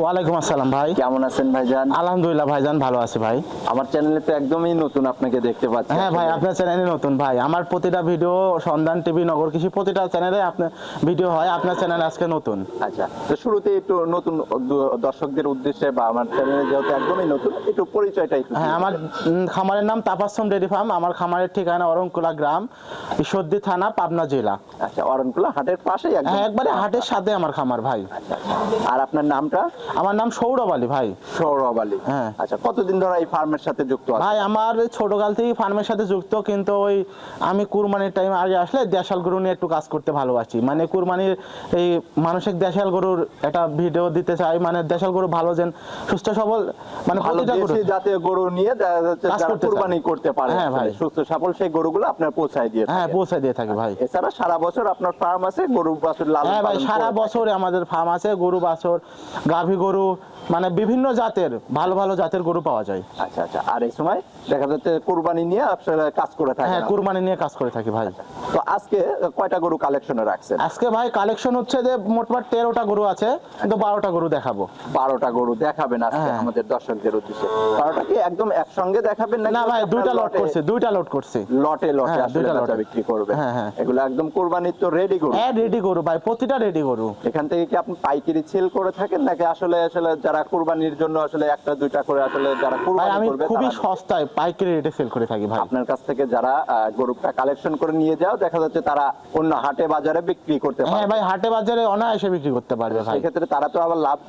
ওয়ালাইকুম আসসালাম ভাই। কেমন আছেন ভাইজান? আলহামদুলিল্লাহ ভাইজান, ভালো আছি ভাই। আমার চ্যানেলে তো একদমই নতুন আপনাকে দেখতে পাচ্ছি। হ্যাঁ ভাই, আপনার চ্যানেলে নতুন ভাই। আমার প্রতিটা ভিডিও সন্ধান টিভি, নগর কৃষি, প্রতিটা চ্যানেলে আপনার ভিডিও হয়। আপনার চ্যানেল আজকে নতুন। আচ্ছা, তো শুরুতে একটু নতুন দর্শকদের উদ্দেশ্যে বা আমার চ্যানেলে যেহেতু একদমই নতুন, একটু পরিচয়টা একটু। হ্যাঁ, আমার খামারের নাম তাপাসসুম ডেইরি ফার্ম। আমার খামারের ঠিকানা অরণকুলা গ্রাম, ঈশ্বরদী থানা, পাবনা জেলা। আচ্ছা, অরণকুলা হাটের পাশেই একদম? হ্যাঁ, একবারে হাটের সাথে আমার খামার ভাই। আচ্ছা, আর আপনার নামটা? আমার নাম সৌরভ আলী ভাই। সৌরভ আলী, হ্যাঁ। আচ্ছা, কতদিন ধরে এই ফার্মের সাথে যুক্ত আছেন? ভাই আমার ছোটকাল থেকেই ফার্মের সাথে যুক্ত, কিন্তু ওই আমি কুরবানির টাইম আগে আসলে দেশাল গরু নিয়ে একটু কাজ করতে ভালোবাসি। মানে কুরবানির এই মানসিক দেশাল গরুর একটা ভিডিও দিতে চাই। মানে দেশাল গরু ভালো, যেন সুস্থ সবল, মানে ভালো প্রতিটা গরু দেশি জাতীয় গরু নিয়ে কাজ করতে কুরবানি করতে পারে। হ্যাঁ ভাই, সুস্থ সবল সেই গরুগুলো আপনার পৌঁছায় দিয়ে হ্যাঁ পৌঁছায় দিয়ে থাকি ভাই। এছাড়া সারা বছর আপনার ফার্ম আছে, গরু বাছুর লালন হ্যাঁ ভাই, পালন সারা করে বছর আমাদের ফার্ম আছে। গরু বাছর, গাভী গরু, মানে বিভিন্ন জাতের ভালো ভালো জাতের গরু পাওয়া যায়। আচ্ছা আচ্ছা, আর এই সময় দেখা যাচ্ছে কুরবানি নিয়ে আপনারা কাজ করে থাকেন? হ্যাঁ, কুরবানি নিয়ে কাজ করে থাকি ভাই। তো আজকে কয়টা গরু কালেকশনে রাখছেন? আজকে ভাই কালেকশন হচ্ছে যে মোটমাট 13টা গরু আছে, কিন্তু 12টা গরু দেখাবো। 12টা গরু দেখাবেন আজকে আমাদের দর্শকদের উদ্দেশ্যে? 12টা কি একদম একসঙ্গে দেখাবেন না ভাই, দুইটা লট করছি, দুইটা লট করছি। লটে লটে হ্যাঁ, আসলে দুইটা বাচ্চা লটে বিক্রি করবে? হ্যাঁ হ্যাঁ, এগুলো একদম কুরবানির তো রেডি গরু? হ্যাঁ রেডি গরু ভাই, প্রতিটা রেডি গরু। এখান থেকে কি আপনি পাইকারি সেল করে থাকেন নাকি আসলে আসলে যারা কুরবানির জন্য আসলে একটা দুইটা করে আসলে যারা ভাই কুরবানি আমি করবে খুবই তারা সস্তায় পাইকারি রেটে সেল করে থাকি ভাই। আপনার কাছ থেকে যারা গরুটা কালেকশন করে নিয়ে যাও, দেখা যাচ্ছে তারা অন্য হাটে বাজারে বিক্রি করতে পারে? হ্যাঁ ভাই, হাটে বাজারে অনায়াসে বিক্রি করতে পারবে ভাই। সেক্ষেত্রে তারা তো আবার লাভ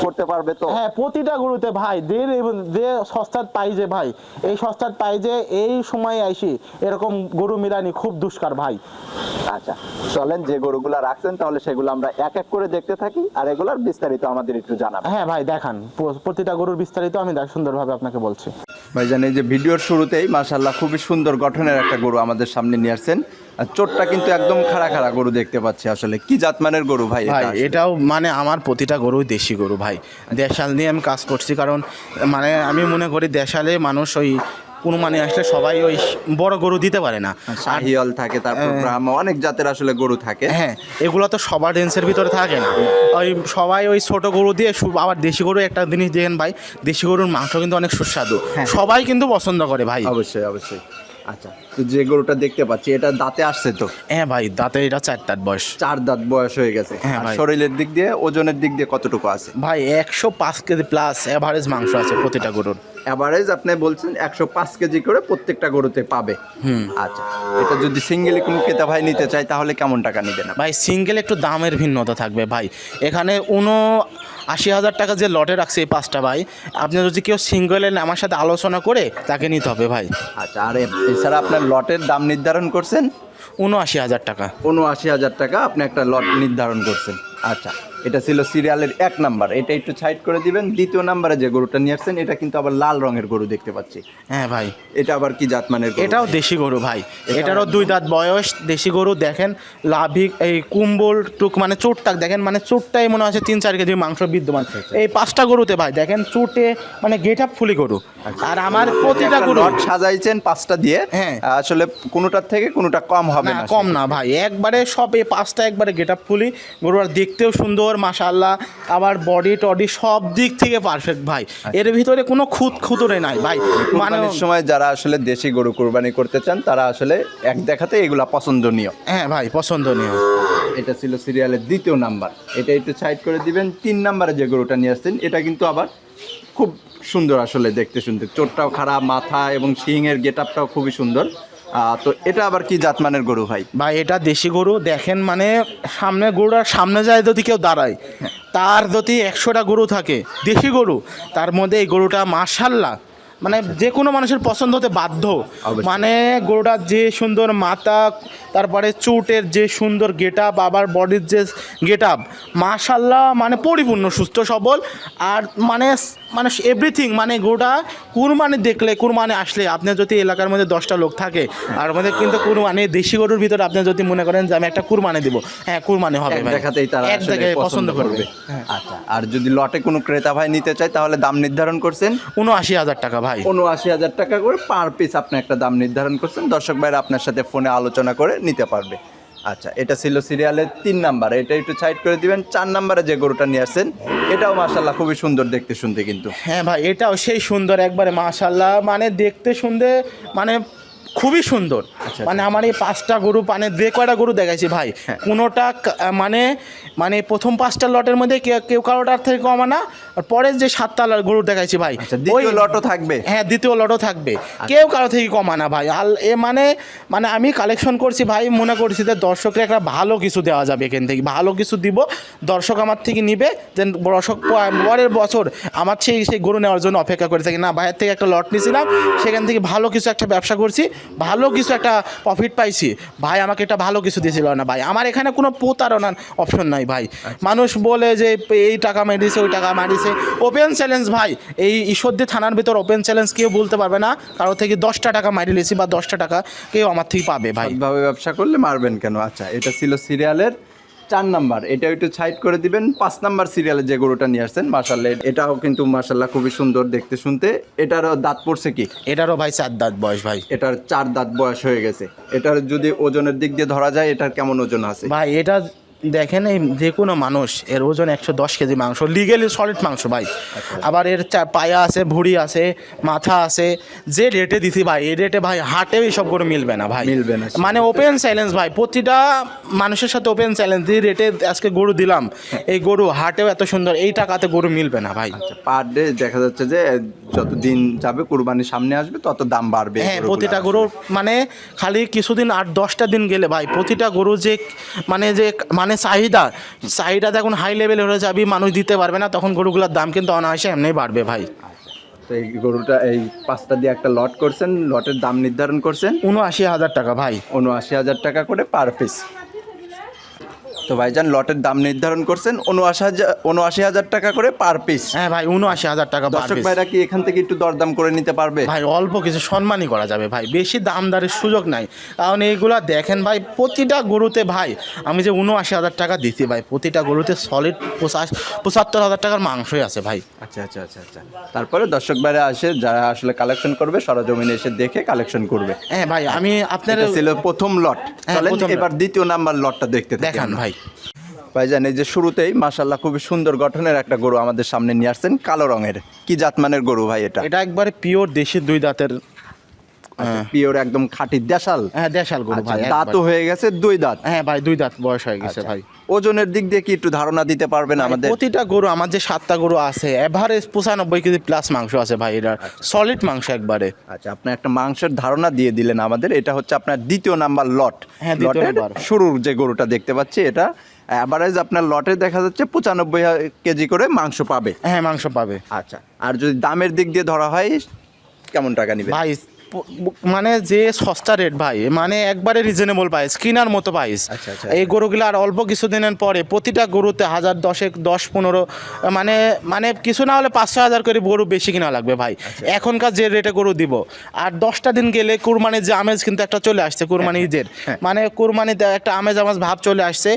করতে পারবে তো? হ্যাঁ, প্রতিটা গরুতে ভাই যে সস্তাত পাই যে ভাই, এই সস্তাত পাই যে এই সময় আইসি এরকম গরু মিলানি খুব দুষ্কার ভাই। আচ্ছা, চলেন যে গরুগুলা রাখছেন তাহলে সেগুলো আমরা এক এক করে দেখতে থাকি, আর এগুলার বিস্তারিত আমাদের একটু জানাবেন। হ্যাঁ ভাই, দেখান প্রতিটা গরুর বিস্তারিত আমি সুন্দরভাবে আপনাকে বলছি। ভাইজান, এই যে ভিডিওর শুরুতেই মাশাআল্লাহ খুবই সুন্দর গঠনের একটা গরু আমাদের সামনে নিয়ে আসছেন। আর চোটটা কিন্তু একদম খাড়া খাড়া গরু দেখতে পাচ্ছি। আসলে কি জাতমানের গরু ভাই? ভাই এটাও মানে আমার প্রতিটা গরুই দেশি গরু ভাই। দেশাল নিয়ে আমি কাজ করছি, কারণ মানে আমি মনে করি দেশালে মানুষ ওই কুরবানি আসলে সবাই ওই বড় গরু দিতে পারে না। শাহিওয়াল থাকে, তারপর ব্রাহ্মা, অনেক জাতের আসলে গরু থাকে। হ্যাঁ, এগুলো তো সবার রেঞ্জের ভিতরে থাকে না। ওই সবাই ওই ছোট গরু দিয়ে আবার দেশি গরু একটা জিনিস দেখেন ভাই, দেশি গরুর মাংস কিন্তু অনেক সুস্বাদু, সবাই কিন্তু পছন্দ করে ভাই। অবশ্যই অবশ্যই। আচ্ছা, তো যে গরুটা দেখতে পাচ্ছি এটা দাঁতে আসছে তো? হ্যাঁ ভাই, দাঁতে এটা 4 দাঁত বয়স। 4 দাঁত বয়স হয়ে গেছে। হ্যাঁ ভাই। শরীরের দিক দিয়ে, ওজনের দিক দিয়ে কতটুকু আছে? ভাই 105 কেজি প্লাস এভারেজ মাংস আছে প্রতিটা গরুর। এভারেজ আপনি বলছেন 105 কেজি করে প্রত্যেকটা গরুতে পাবে? আচ্ছা, এটা যদি সিঙ্গেলি কোনো ক্রেতা ভাই নিতে চায় তাহলে কেমন টাকা নেবেন ভাই? সিঙ্গেল একটু দামের ভিন্নতা থাকবে ভাই। এখানে 80,000 টাকা যে লটে রাখছে এই 5টা ভাই, আপনি যদি কেউ সিঙ্গেলে আমার সাথে আলোচনা করে তাকে নিতে হবে ভাই। আচ্ছা, আর এছাড়া আপনার লটের দাম নির্ধারণ করছেন 79,000 টাকা। 79,000 টাকা আপনি একটা লট নির্ধারণ করছেন। আচ্ছা, এটা ছিল সিরিয়ালের 1 নাম্বার। এটা একটু সাইড করে দিবেন। দ্বিতীয় নাম্বারে যে গরুটা নিয়ে আসছেন এটা কিন্তু আবার লাল রঙের গরু দেখতে পাচ্ছি। হ্যাঁ ভাই, এটা আবার কি জাতমানের গরু? এটাও দেশি গরু ভাই। এটারও 2 দাঁত বয়স, দেশি গরু। দেখেন লাভিক এই কুম্বল টুক, মানে চোটটাক দেখেন, মানে চোটটাই মনে হচ্ছে 3-4 কেজি মাংস বিদ্যমান এই 5টা গরুতে ভাই। দেখেন চোটে মানে গেট আপ ফুলি গরু। আর আমার প্রতিটা গরু লট সাজাইছেন 5টা দিয়ে। হ্যাঁ, আসলে কোনোটার থেকে কোনোটা কম হবে না? কম না ভাই, একবারে সব এই 5টা একবারে গেট আপ ফুলি গরু। আর দেখতেও সুন্দর মাশাআল্লাহ, আবার বডি টডি সব দিক থেকে পারফেক্ট ভাই। এর ভিতরে কোনো খুঁতরে নাই ভাই। মানে সময় যারা আসলে দেশি গরু কুরবানি করতে চান তারা আসলে এক দেখাতে এগুলা পছন্দনীয়। হ্যাঁ ভাই, পছন্দনীয়। এটা ছিল সিরিয়ালের 2য় নাম্বার। এটা একটু সাইড করে দিবেন। 3 নাম্বারে যে গরুটা নিয়ে আসছেন এটা কিন্তু আবার খুব সুন্দর, আসলে দেখতে সুন্দর। চোটটাও খারাপ, মাথা এবং শিংয়ের গেট আপটাও খুবই সুন্দর। তো এটা আবার কি জাতমানের গরু ভাই? ভাই এটা দেশি গরু। দেখেন মানে সামনে গরুটার সামনে যায় যদি কেউ দাঁড়ায়, তার যদি 100টা গরু থাকে দেশি গরু, তার মধ্যে এই গরুটা মাশাআল্লাহ মানে যে কোনো মানুষের পছন্দ হতে বাধ্য। মানে গরুটার যে সুন্দর মাথা, তারপরে চুটের যে সুন্দর গেট আপ, আবার বডির যে গেট আপ মাশাআল্লাহ, মানে পরিপূর্ণ সুস্থ সবল। আর মানে মানে এভরিথিং, মানে গরুটা কুরবানি দেখলে, কুরবানি আসলে আপনি যদি এলাকার মধ্যে 10টা লোক থাকে আর আমাদের কিন্তু কুরবানি দেশি গরুর ভিতরে আপনি যদি মনে করেন যে আমি একটা কুরবানি দিব, হ্যাঁ কুরবানি হবে ভাই, দেখাতেই তারা এক জায়গায় পছন্দ করবে। আচ্ছা, আর যদি লটে কোনো ক্রেতা ভাই নিতে চায় তাহলে দাম নির্ধারণ করছেন 79,000 টাকা ভাই। 79,000 টাকা করে পার পিস আপনি একটা দাম নির্ধারণ করছেন। দর্শক ভাইরা আপনার সাথে ফোনে আলোচনা করে নিতে পারবে। আচ্ছা, এটা ছিল সিরিয়ালের 3 নাম্বার, এটা একটু সাইড করে দিবেন। 4 নাম্বারে যে গরুটা নিয়ে আসছেন এটাও মাশাআল্লাহ খুবই সুন্দর দেখতে শুনতে কিন্তু। হ্যাঁ ভাই, এটাও সেই সুন্দর একবারে মাশাআল্লাহ, মানে দেখতে শুনতে মানে খুবই সুন্দর। মানে আমার এই 5টা গরু, মানে যে কয়টা গরু দেখাইছি ভাই, কোনোটা মানে মানে প্রথম 5টা লটের মধ্যে কেউ কারোটার থেকে কমা না। আর পরের যে 7টা গরু দেখাইছি ভাই, দ্বিতীয় লটও থাকবে। হ্যাঁ, দ্বিতীয় লটও থাকবে, কেউ কারো থেকে কমা না ভাই। আর এ মানে মানে আমি কালেকশন করছি ভাই, মনে করছি যে দর্শকরা একটা ভালো কিছু দেওয়া যাবে, এখান থেকে ভালো কিছু দিব, দর্শক আমার থেকে নিবে, দেন দর্শক পরের বছর আমার সেই গরু নেওয়ার জন্য অপেক্ষা করে থাকি। না, ভাইয়ের থেকে একটা লট নিয়েছিলাম, সেখান থেকে ভালো কিছু একটা ব্যবসা করছি, ভালো কিছু একটা প্রফিট পাইছি ভাই, আমাকে একটা ভালো কিছু দিয়েছিল না ভাই। আমার এখানে কোনো প্রতারণার অপশন নাই ভাই। মানুষ বলে যে এই টাকা মারিছে, ওই টাকা মারিছে, ওপেন চ্যালেঞ্জ ভাই, এই ঈশ্বরদী থানার ভিতর ওপেন চ্যালেঞ্জ, কেউ বলতে পারবে না কারো থেকে 10টা টাকা মারি লিছি বা 10টা টাকা কেউ আমার থেকে পাবে ভাই। ভাবে ব্যবসা করলে মারবেন কেন? আচ্ছা, এটা ছিল সিরিয়ালের 4 নাম্বার, এটা একটু সাইড করে দিবেন। 5 নাম্বার সিরিয়ালে যে গরুটা নিয়ে আসছেন মাশাআল্লাহ, এটাও কিন্তু মাশাআল্লাহ খুবই সুন্দর দেখতে শুনতে। এটারও দাঁত পড়ছে কি? এটারও ভাই 4 দাঁত বয়স ভাই। এটার 4 দাঁত বয়স হয়ে গেছে। এটার যদি ওজনের দিক দিয়ে ধরা যায়, এটার কেমন ওজন আছে ভাই? এটা দেখেন, এই যে কোনো মানুষ, এর ওজন 110 কেজি মাংস, লিগেলি সলিড মাংস ভাই। আবার এর পায়া আছে, ভুঁড়ি আছে, মাথা আছে, যে রেটে দিছি ভাই, এই রেটে ভাই হাটেও এইসব গরু মিলবে না ভাই, মিলবে না। মানে ওপেন চ্যালেঞ্জ ভাই, প্রতিটা মানুষের সাথে ওপেন চ্যালেঞ্জ, যে রেটে আজকে গরু দিলাম, এই গরু হাটেও এত সুন্দর এই টাকাতে গরু মিলবে না ভাই। পার ডে দেখা যাচ্ছে যে যত দিন যাবে কুরবানির সামনে আসবে তত দাম বাড়বে। হ্যাঁ, প্রতিটা গরু মানে খালি কিছুদিন 8-10টা দিন গেলে ভাই, প্রতিটা গরু যে মানে চাহিদা এখন হাই লেভেলে হয়ে যাবে, মানুষ দিতে পারবে না, তখন গরুগুলোর দাম কিন্তু অনায়াসে এমনি বাড়বে ভাই। তো এই গরুটা এই 5টা দিয়ে একটা লট করছেন, লটের দাম নির্ধারণ করছেন 79,000 টাকা ভাই, 79,000 টাকা করে পার পিস। তো ভাইজান লটের দাম নির্ধারণ করছেন 79,000 টাকা করে পার পিস। হ্যাঁ ভাই, 79,000 টাকা পার দর্শক পিস। ভাইরা কি এখান থেকে একটু দরদাম করে নিতে পারবে? ভাই অল্প কিছু সম্মানই করা যাবে ভাই, বেশি দামদারের সুযোগ নাই। কারণ এইগুলা দেখেন ভাই, প্রতিটা গরুতে ভাই আমি যে 79,000 টাকা দিচ্ছি ভাই, প্রতিটা গরুতে সলিড 75,000 টাকার মাংসই আছে ভাই। আচ্ছা আচ্ছা আচ্ছা আচ্ছা। তারপরে দর্শক ভাইরা আসে, যারা আসলে কালেকশন করবে সরজমিনে এসে দেখে কালেকশন করবে। হ্যাঁ ভাই, আমি আপনার এটা ছিল প্রথম লট। চলেন এবার দ্বিতীয় নাম্বার লটটা দেখতে দেখান ভাই। ভাইজান এই যে শুরুতেই মাশাআল্লাহ খুবই সুন্দর গঠনের একটা গরু আমাদের সামনে নিয়ে আসছেন, কালো রঙের। কি জাতমানের গরু ভাই এটা? এটা একবারে পিওর দেশি 2 দাঁতের, পিওর একদম খাঁটি দেশাল। হ্যাঁ দেশাল গরু ভাই, দাঁতও হয়ে গেছে 2 দাঁত। হ্যাঁ ভাই, 2 দাঁত বয়স হয়ে গেছে ভাই। ওজনের দিক দিয়ে কি একটু ধারণা দিতে পারবেন আমাদের? প্রতিটা গরু, আমার যে 7টা গরু আছে, এভারেজ 95 কেজি প্লাস মাংস আছে ভাই, এটা সলিড মাংস একবারে। আচ্ছা, আপনি একটা মাংসের ধারণা দিয়ে দিলেন আমাদের। এটা হচ্ছে আপনার দ্বিতীয় নাম্বার লট। হ্যাঁ, দ্বিতীয় লটের নাম্বার শুরুর যে গরুটা দেখতে পাচ্ছি, এটা এভারেজ আপনার লটে দেখা যাচ্ছে 95 কেজি করে মাংস পাবে। হ্যাঁ, মাংস পাবে। আচ্ছা, আর যদি দামের দিক দিয়ে ধরা হয় কেমন টাকা নিবে ভাই? মানে যে সস্তা রেট ভাই, মানে একবারে রিজনেবল প্রাইস, কিনার মতো প্রাইস। আচ্ছা আচ্ছা। এই গরুগুলো আর অল্প কিছুদিনের পরে প্রতিটা গরুতে 10,000-10,15 মানে মানে কিছু না হলে 500,000 করে গরু বেশি কিনা লাগবে ভাই, এখনকার যে রেটে গরু দিব। আর 10টা দিন গেলে কুরবানির যে আমেজ কিন্তু একটা চলে আসছে, কুরবানি ঈদের মানে কুরবানিতে একটা আমেজ ভাব চলে আসছে।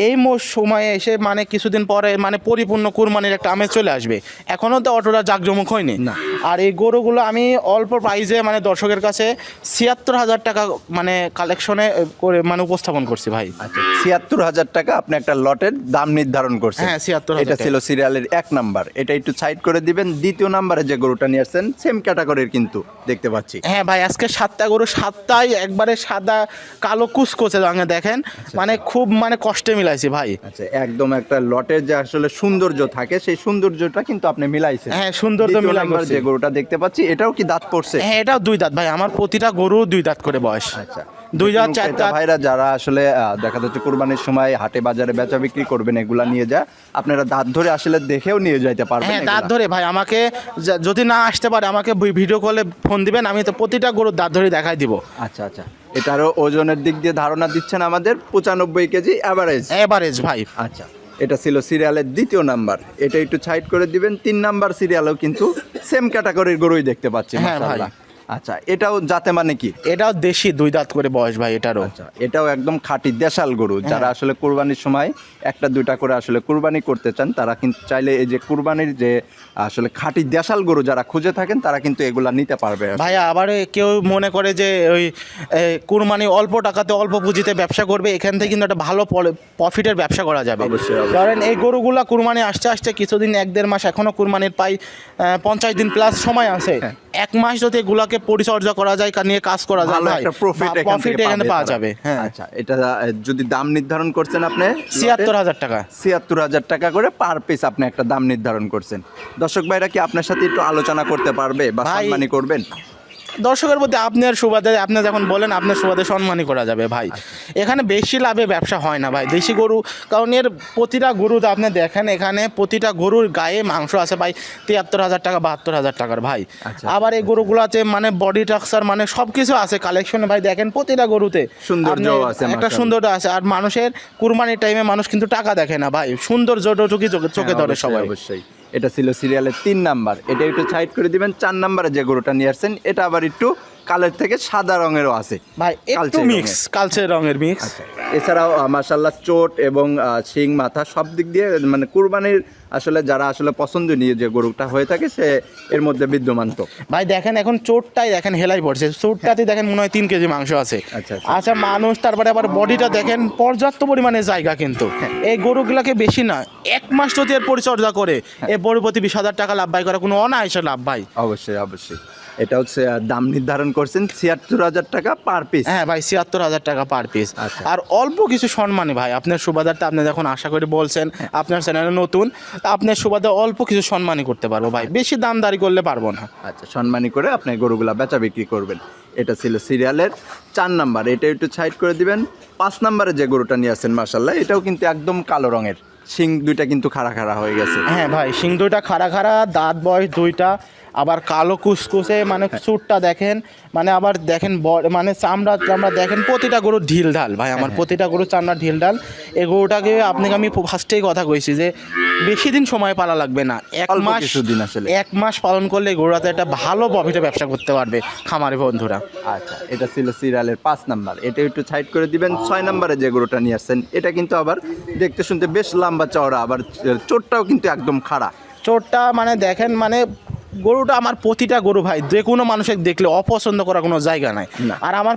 এই সময়ে এসে মানে কিছুদিন পরে মানে পরিপূর্ণ কুরবানির একটা আমেজ চলে আসবে। এখনও তো অতটা জাঁকজমক হয়নি। আর এই গরুগুলো আমি অল্প প্রাইসে মানে দর্শকের কাছে 76,000 টাকা মানে কালেকশনে করে মানে উপস্থাপন করছি ভাই। আচ্ছা, 76,000 টাকা আপনি একটা লটের দাম নির্ধারণ করছেন। হ্যাঁ, 76,000। এটা ছিল সিরিয়ালের 1 নাম্বার। এটা একটু সাইড করে দিবেন। দ্বিতীয় নাম্বারে যে গরুটা নিয়ে আসছেন সেম ক্যাটাগরির কিন্তু দেখতে পাচ্ছি। হ্যাঁ ভাই, আজকে 7টা গরু, 7টাই একবারে সাদা কালো কুচকুচে রঙে, দেখেন মানে খুব মানে কষ্টে মিলাইছি ভাই। আচ্ছা, একদম একটা লটের যে আসলে সৌন্দর্য থাকে সেই সৌন্দর্যটা কিন্তু আপনি মিলাইছেন। হ্যাঁ, সৌন্দর্য মিলাই করছি। যে গরুটা দেখতে পাচ্ছি এটাও কি দাঁত পড়ছে? হ্যাঁ, এটাও 2 দাঁত ভাই, আমার প্রতিটা গরু 2 দাঁত করে বয়স। আচ্ছা, 2 দাঁত 4 দাঁত। ভাইরা যারা আসলে দেখা যাচ্ছে কুরবানির সময় হাটে বাজারে বেচা বিক্রি করবেন, এগুলা নিয়ে যা আপনারা দাঁত ধরে আসলে দেখেও নিয়ে যাইতে পারবেন। হ্যাঁ, দাঁত ধরে ভাই, আমাকে যদি না আসতে পারে আমাকে ভিডিও কলে ফোন দিবেন, আমি তো প্রতিটা গরুর দাঁত ধরে দেখাই দিব। আচ্ছা আচ্ছা। এটারও ওজনের দিক দিয়ে ধারণা দিচ্ছেন আমাদের 95 কেজি এভারেজ ভাই। আচ্ছা, এটা ছিল সিরিয়ালের দ্বিতীয় নাম্বার। এটা একটু সাইড করে দিবেন। 3 নাম্বার সিরিয়ালও কিন্তু সেম ক্যাটাগরির গরুই দেখতে পাচ্ছি। হ্যাঁ ভাই, আচ্ছা, এটাও জাতে মানে কি? এটাও দেশি, 2 দাঁত করে বয়স ভাই এটারও। আচ্ছা, এটাও একদম খাঁটি দেশাল গরু। যারা আসলে কুরবানির সময় একটা দুইটা করে আসলে কুরবানি করতে চান, তারা কিন্তু চাইলে এই যে কুরবানির যে আসলে খাঁটি দেশাল গরু যারা খুঁজে থাকেন, তারা কিন্তু এগুলা নিতে পারবে। ভাইয়া আবার কেউ মনে করে যে ওই কুরবানি অল্প টাকাতে অল্প পুঁজিতে ব্যবসা করবে, এখান থেকে কিন্তু একটা ভালো প্রফিটের ব্যবসা করা যাবে। অবশ্যই, অবশ্যই। কারণ এই গরুগুলা কুরবানি আসতে আসতে কিছুদিন, 1-1.5 মাস এখনো কুরবানির প্রায় 50 দিন প্লাস সময় আছে। 1 মাস যদি এগুলাকে পরিচর্যা করা যায়, নিয়ে কাজ করা যায় ভালো ভাই, একটা প্রফিট এখানে পাওয়া যাবে। হ্যাঁ, আচ্ছা, এটা যদি দাম নির্ধারণ করছেন আপনি ৭৬,০০০ টাকা, ৭৬,০০০ টাকা করে পার পিস আপনি একটা দাম নির্ধারণ করছেন। দর্শক ভাইরা কি আপনার সাথে একটু আলোচনা করতে পারবে বা ভাই, সম্মানী করবেন? দর্শকের প্রতি আপনার সুবাদে, আপনি যখন বলেন আপনার সুবাদে সম্মানই করা যাবে ভাই। এখানে বেশি লাভে ব্যবসা হয় না ভাই দেশি গরু, কারণ এর প্রতিটা গরুতে আপনি দেখেন এখানে প্রতিটা গরুর গায়ে মাংস আছে ভাই ৭৩,০০০ টাকা, ৭২,০০০ টাকার ভাই। আচ্ছা, আবার এই গরুগুলোতে মানে বডি স্ট্রাকচার মানে সব কিছু আছে কালেকশনে ভাই, দেখেন প্রতিটা গরুতে সৌন্দর্য আপনি আছে, একটা মাশাআল্লাহ। সৌন্দর্য আছে। আর মানুষের কুরবানির টাইমে মানুষ কিন্তু টাকা দেখে না ভাই, সৌন্দর্যটুকুই চোখে ধরে অবশ্যই, সবাই। অবশ্যই। এটা ছিল সিরিয়ালের 3 নাম্বার। এটা একটু সাইড করে দিবেন। 4 নাম্বারে যে গরুটা নিয়ে আসছেন, এটা আবার একটু কালের থেকে সাদা রঙেরও আছে ভাই, একটু কালচে মিক্স, কালচে রঙের মিক্স। এছাড়াও মাশাআল্লাহ চোট এবং শিং মাথা সব দিক দিয়ে মানে কুরবানির আসলে যারা আসলে পছন্দনীয় যে গরুটা হয়ে থাকে সে এর মধ্যে বিদ্যমান। তো ভাই দেখেন এখন চোটটাই দেখেন হেলাই পড়ছে, চোটটাতে দেখেন মনে হয় 3 কেজি মাংস আছে। আচ্ছা, আচ্ছা। আচ্ছা, মানুষ তারপরে আবার বডিটা দেখেন পর্যাপ্ত পরিমাণে জায়গা, কিন্তু এই গরুগুলাকে বেশি না 1 মাস যদি এর পরিচর্যা করে এ গরু প্রতি 20,000 টাকা লাভ ভাই করা কোনো অনায়াসে লাভ ভাই। অবশ্যই, অবশ্যই। এটা হচ্ছে দাম নির্ধারণ করছেন ৭৬,০০০ টাকা পার পিস। হ্যাঁ ভাই, ৭৬,০০০ টাকা পার পিস। আচ্ছা। আর অল্প কিছু সম্মানী ভাই আপনার সুবাদারটা, আপনি যখন আশা করি বলছেন আপনার চ্যানেলে নতুন, তা আপনার সুবাদে অল্প কিছু সম্মানী করতে পারবো ভাই, বেশি দামদারি করলে পারবো না। আচ্ছা, সম্মানী করে আপনি গরুগুলা বেচা বিক্রি করবেন। এটা ছিল সিরিয়ালের 4 নাম্বার। এটা একটু সাইড করে দিবেন। 5 নাম্বারে যে গরুটা নিয়ে আসছেন মাশাআল্লাহ, এটাও কিন্তু একদম কালো রঙের, শিং দুইটা কিন্তু খাড়া খাড়া হয়ে গেছে। হ্যাঁ ভাই, শিং দুইটা খাড়া খাড়া, দাঁত বয়স 2টা, আবার কালো কুসকুসে, মানে চুটটা দেখেন, মানে আবার দেখেন মানে চামড়া দেখেন, প্রতিটা গরুর ঢিল ঢাল ভাই, আমার প্রতিটা গরুর চামড়া ঢিল ঢাল। এই গরুটাকে আপনাকে আমি ফার্স্টেই কথা কইছি যে বেশি দিন সময় পালা লাগবে না, 1 অল্প মাস, কিছুদিন আসলে 1 মাস পালন করলে গরুটাতে একটা ভালো প্রফিটে ব্যবসা করতে পারবে খামারে বন্ধুরা। আচ্ছা, এটা ছিল সিরিয়ালের 5 নাম্বার। এটা একটু সাইড করে দিবেন। 6 নাম্বারে যে গরুটা নিয়ে আসছেন, এটা কিন্তু আবার দেখতে শুনতে বেশ লম্বা চওড়া, আবার চোটটাও কিন্তু একদম খাড়া। চোরটা মানে দেখেন, মানে গরুটা আমার প্রতিটা গরু ভাই যে কোনো মানুষের দেখলে অপছন্দ করার কোনো জায়গা নাই। না। আর আমার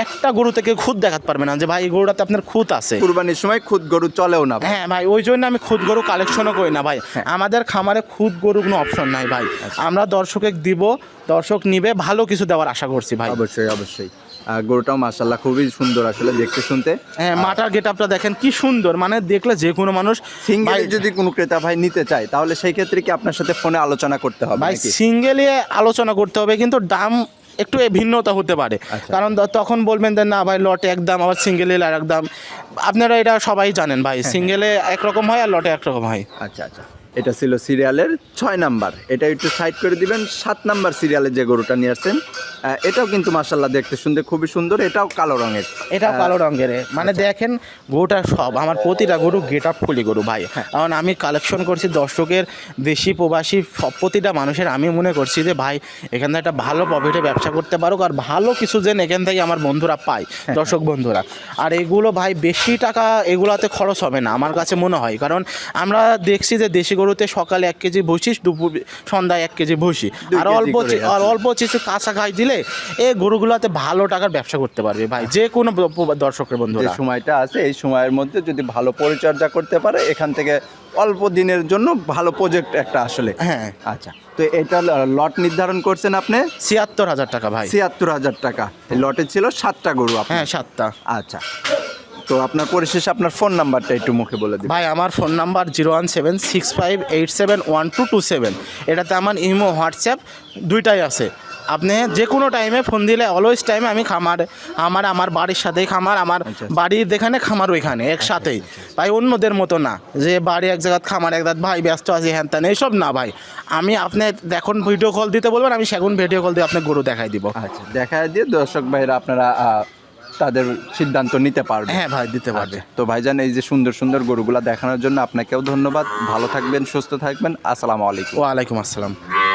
একটা গরু থেকে খুদ দেখাতে পারবে না যে ভাই এই গরুটাতে আপনার খুদ আছে। কুরবানির সময় খুদ গরু চলেও না। হ্যাঁ ভাই, ওই জন্য আমি খুদ গরু কালেকশনও করি না ভাই। আমাদের খামারে খুদ গরু কোনো অপশন নাই ভাই। আমরা দর্শকে দিব, দর্শক নিবে, ভালো কিছু দেওয়ার আশা করছি ভাই। অবশ্যই, অবশ্যই। গরুটাও মাশাআল্লাহ খুবই সুন্দর আসলে দেখতে শুনতে। হ্যাঁ, মাটার গেটআপটা দেখেন কি সুন্দর, মানে দেখলে যে কোনো মানুষ সিঙ্গেল ভাই- যদি কোনো ক্রেতা ভাই নিতে চায়, তাহলে সেই ক্ষেত্রে কি আপনার সাথে ফোনে আলোচনা করতে হবে ভাই নাকি? সিঙ্গেলে আলোচনা করতে হবে, কিন্তু দাম একটু ভিন্নতা হতে পারে। আচ্ছা। কারণ তখন বলবেন যে না ভাই লটে এক দাম, আবার সিঙ্গেলে আর এক দাম। আপনারা এটা সবাই জানেন ভাই, সিঙ্গেলে একরকম হয় আর লটে একরকম হয়। আচ্ছা, আচ্ছা। এটা ছিল সিরিয়ালের 6 নাম্বার। এটা একটু সাইড করে দিবেন। 7 নাম্বার সিরিয়ালে যে গরুটা নিয়ে আসছেন, এটাও কিন্তু মাশাআল্লাহ দেখতে শুনতে খুবই সুন্দর। এটাও কালো রঙের। এটাও কালো রঙের, মানে দেখেন গরুটা সব আমার প্রতিটা গরু গেট আপ ফুলি গরু ভাই। কারণ আমি কালেকশন করছি দর্শকের, দেশি প্রবাসী সব প্রতিটা মানুষের, আমি মনে করছি যে ভাই এখান থেকে একটা ভালো প্রফিটে ব্যবসা করতে পারো, আর ভালো কিছু যেন এখান থেকে আমার বন্ধুরা পায়, দর্শক বন্ধুরা। আর এগুলো ভাই বেশি টাকা এগুলাতে খরচ হবে না আমার কাছে মনে হয়, কারণ আমরা দেখছি যে দেশি গরুতে সকালে 1 কেজি ভুসি, দুপুর সন্ধ্যায় 1 কেজি ভুসি, 2 আর কেজি করে আর অল্প কিছু কাঁচা খাই দিলে এই গরুগুলোতে ভালো টাকার ব্যবসা করতে পারবে ভাই যে কোনো দর্শকের যে বন্ধুরা। সময়টা আছে এই সময়ের মধ্যে যদি ভালো পরিচর্যা করতে পারে, এখান থেকে অল্প দিনের জন্য ভালো প্রজেক্ট একটা আসলে। হ্যাঁ। আচ্ছা, তো এটা লট নির্ধারণ করছেন আপনি ৭৬,০০০ টাকা ভাই। ৭৬,০০০ টাকা। এই লটে ছিল 7টা গরু আপনার? হ্যাঁ, 7টা। আচ্ছা, তো আপনার পরিশেষে আপনার ফোন নাম্বারটা একটু মুখে বলে দিন। ভাই আমার ফোন নাম্বার 01765871227। এটাতে আমার ইমো, হোয়াটসঅ্যাপ দুইটাই আছে। আপনি যে কোনো টাইমে ফোন দিলে অলওয়েজ টাইমে আমি আমার বাড়ির সাথেই খামার, আমার বাড়ির যেখানে খামার ওইখানে একসাথেই ভাই, অন্যদের মতো না যে বাড়ি এক জায়গায় খামার এক জায়গায় ভাই ব্যস্ত আছি হ্যান ত্যান, এইসব না ভাই। আমি আপনি এখন ভিডিও কল দিতে বলবেন, আমি সেগুন ভিডিও কল দিয়ে আপনার গরু দেখাই দিব। আচ্ছা, দেখা দিয়ে দর্শক ভাইরা আপনারা তাদের সিদ্ধান্ত নিতে পারবে। হ্যাঁ ভাই, দিতে পারবে। তো ভাইজান, এই যে সুন্দর সুন্দর গরুগুলা দেখানোর জন্য আপনাকেও ধন্যবাদ। ভালো থাকবেন, সুস্থ থাকবেন। আসসালামু আলাইকুম। ওয়ালাইকুম আসসালাম।